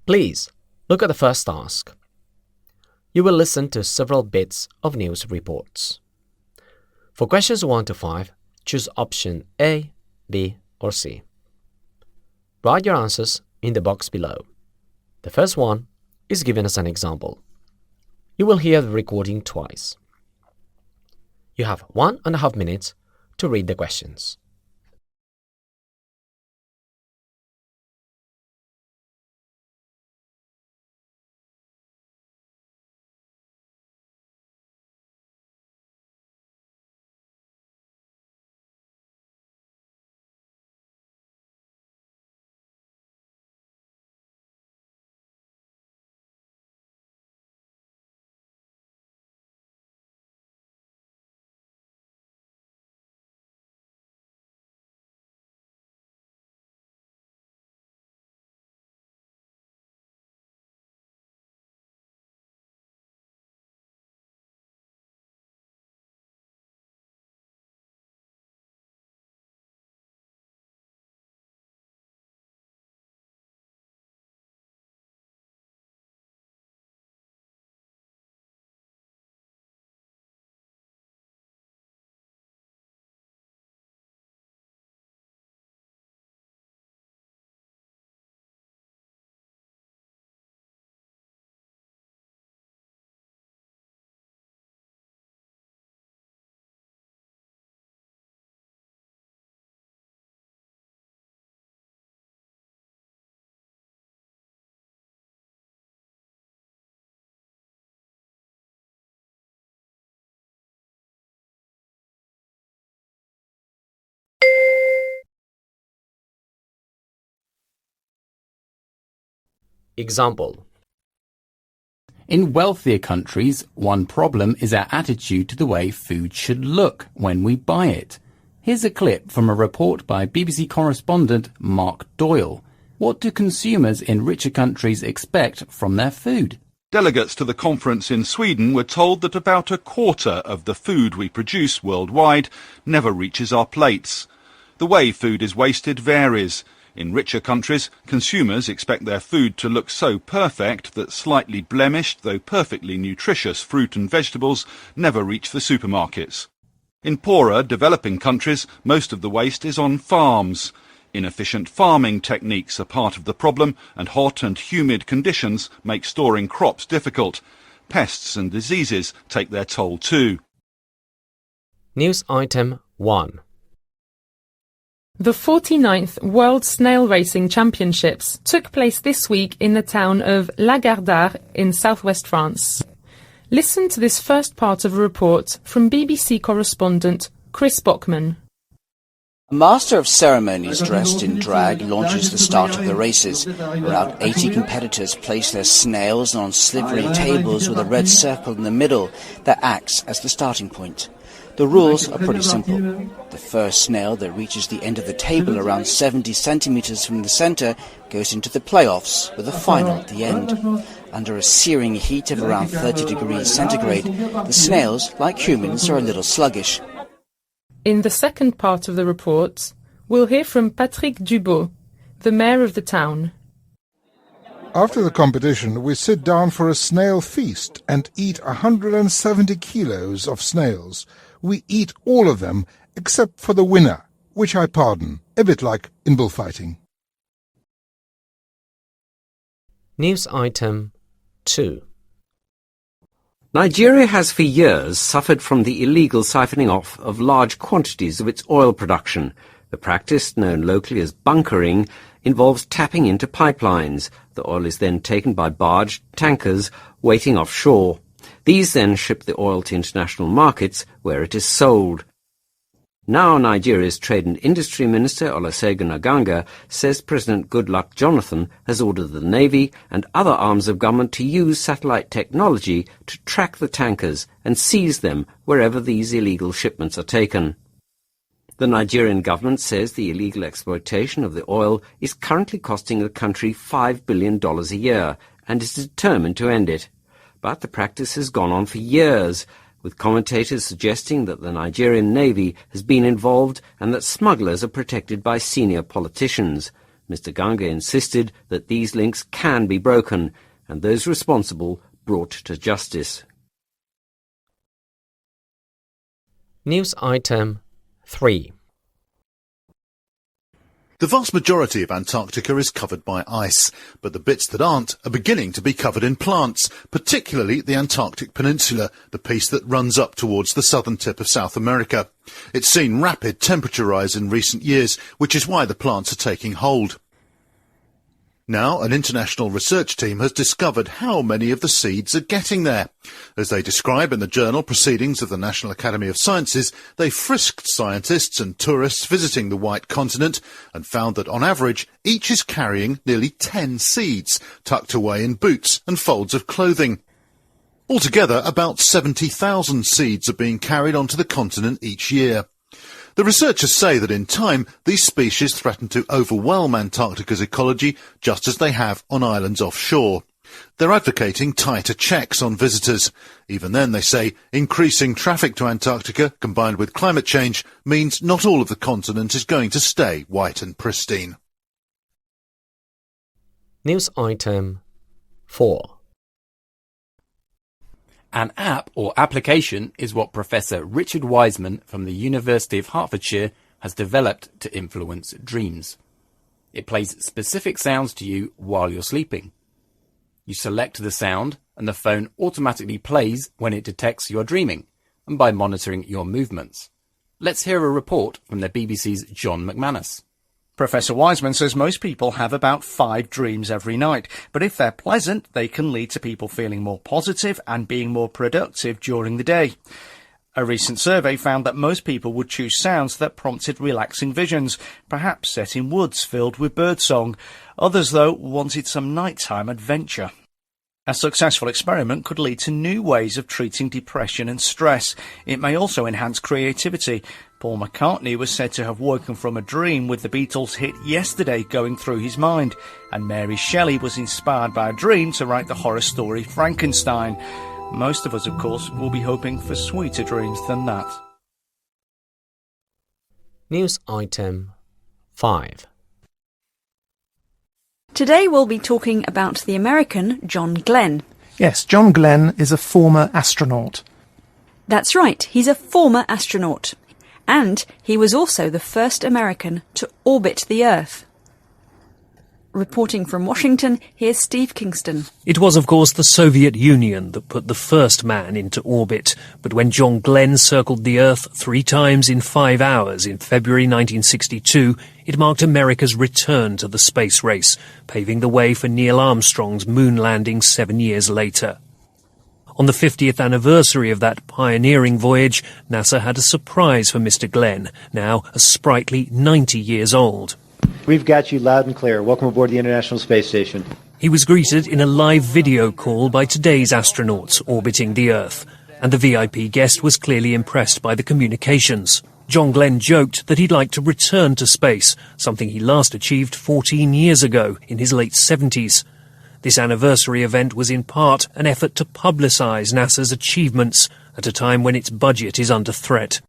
Please look at the first task. You will listen to several bits of news reports. For questions 1 to 5, choose option A, B, or C. Write your answers in the box below. The first one is given as an example. You will hear the recording twice. You have 1.5 minutes to read the questions. Example. In wealthier countries, one problem is our attitude to the way food should look when we buy it. Here's a clip from a report by BBC correspondent Mark Doyle. What do consumers in richer countries expect from their food? Delegates to the conference in Sweden were told that about a quarter of the food we produce worldwide never reaches our plates. The way food is wasted varies. In richer countries, consumers expect their food to look so perfect that slightly blemished, though perfectly nutritious fruit and vegetables never reach the supermarkets. In poorer, developing countries, most of the waste is on farms. Inefficient farming techniques are part of the problem, and hot and humid conditions make storing crops difficult. Pests and diseases take their toll too. News item 1. The 49th World Snail Racing Championships took place this week in the town of Lagardère in southwest France. Listen to this first part of a report from BBC correspondent Chris Bockman. A master of ceremonies dressed in drag launches the start of the races. Around 80 competitors place their snails on slippery tables with a red circle in the middle that acts as the starting point. The rules are pretty simple. The first snail that reaches the end of the table around 70 centimeters from the center goes into the playoffs with a final at the end. Under a searing heat of around 30 degrees centigrade, the snails, like humans, are a little sluggish. In the second part of the report, we'll hear from Patrick Dubois, the mayor of the town. After the competition, we sit down for a snail feast and eat 170 kilos of snails. We eat all of them, except for the winner, which I pardon, a bit like in bullfighting. News item 2. Nigeria has for years suffered from the illegal siphoning off of large quantities of its oil production. The practice, known locally as bunkering, involves tapping into pipelines. The oil is then taken by barge tankers waiting offshore. These then ship the oil to international markets where it is sold. Now Nigeria's Trade and Industry Minister Olusegun Aganga says President Goodluck Jonathan has ordered the Navy and other arms of government to use satellite technology to track the tankers and seize them wherever these illegal shipments are taken. The Nigerian government says the illegal exploitation of the oil is currently costing the country $5 billion a year and is determined to end it. But the practice has gone on for years, with commentators suggesting that the Nigerian Navy has been involved and that smugglers are protected by senior politicians. Mr. Ganga insisted that these links can be broken and those responsible brought to justice. News item 3. The vast majority of Antarctica is covered by ice, but the bits that aren't are beginning to be covered in plants, particularly the Antarctic Peninsula, the piece that runs up towards the southern tip of South America. It's seen rapid temperature rise in recent years, which is why the plants are taking hold. Now, an international research team has discovered how many of the seeds are getting there. As they describe in the journal Proceedings of the National Academy of Sciences, they frisked scientists and tourists visiting the White Continent and found that on average each is carrying nearly 10 seeds, tucked away in boots and folds of clothing. Altogether, about 70,000 seeds are being carried onto the continent each year. The researchers say that in time, these species threaten to overwhelm Antarctica's ecology, just as they have on islands offshore. They're advocating tighter checks on visitors. Even then, they say, increasing traffic to Antarctica, combined with climate change, means not all of the continent is going to stay white and pristine. News item 4. An app or application is what Professor Richard Wiseman from the University of Hertfordshire has developed to influence dreams. It plays specific sounds to you while you're sleeping. You select the sound and the phone automatically plays when it detects you're dreaming and by monitoring your movements. Let's hear a report from the BBC's John McManus. Professor Wiseman says most people have about 5 dreams every night, but if they're pleasant, they can lead to people feeling more positive and being more productive during the day. A recent survey found that most people would choose sounds that prompted relaxing visions, perhaps set in woods filled with birdsong. Others, though, wanted some nighttime adventure. A successful experiment could lead to new ways of treating depression and stress. It may also enhance creativity. Paul McCartney was said to have woken from a dream with the Beatles' hit Yesterday going through his mind, and Mary Shelley was inspired by a dream to write the horror story Frankenstein. Most of us, of course, will be hoping for sweeter dreams than that. News item 5. Today we'll be talking about the American John Glenn. Yes, John Glenn is a former astronaut. That's right, he's a former astronaut. And he was also the first American to orbit the Earth. Reporting from Washington, here's Steve Kingston. It was, of course, the Soviet Union that put the first man into orbit. But when John Glenn circled the Earth 3 times in 5 hours in February 1962, it marked America's return to the space race, paving the way for Neil Armstrong's moon landing 7 years later. On the 50th anniversary of that pioneering voyage, NASA had a surprise for Mr. Glenn, now a sprightly 90 years old. We've got you loud and clear. Welcome aboard the International Space Station. He was greeted in a live video call by today's astronauts orbiting the Earth, and the VIP guest was clearly impressed by the communications. John Glenn joked that he'd like to return to space, something he last achieved 14 years ago in his late 70s. This anniversary event was in part an effort to publicise NASA's achievements at a time when its budget is under threat.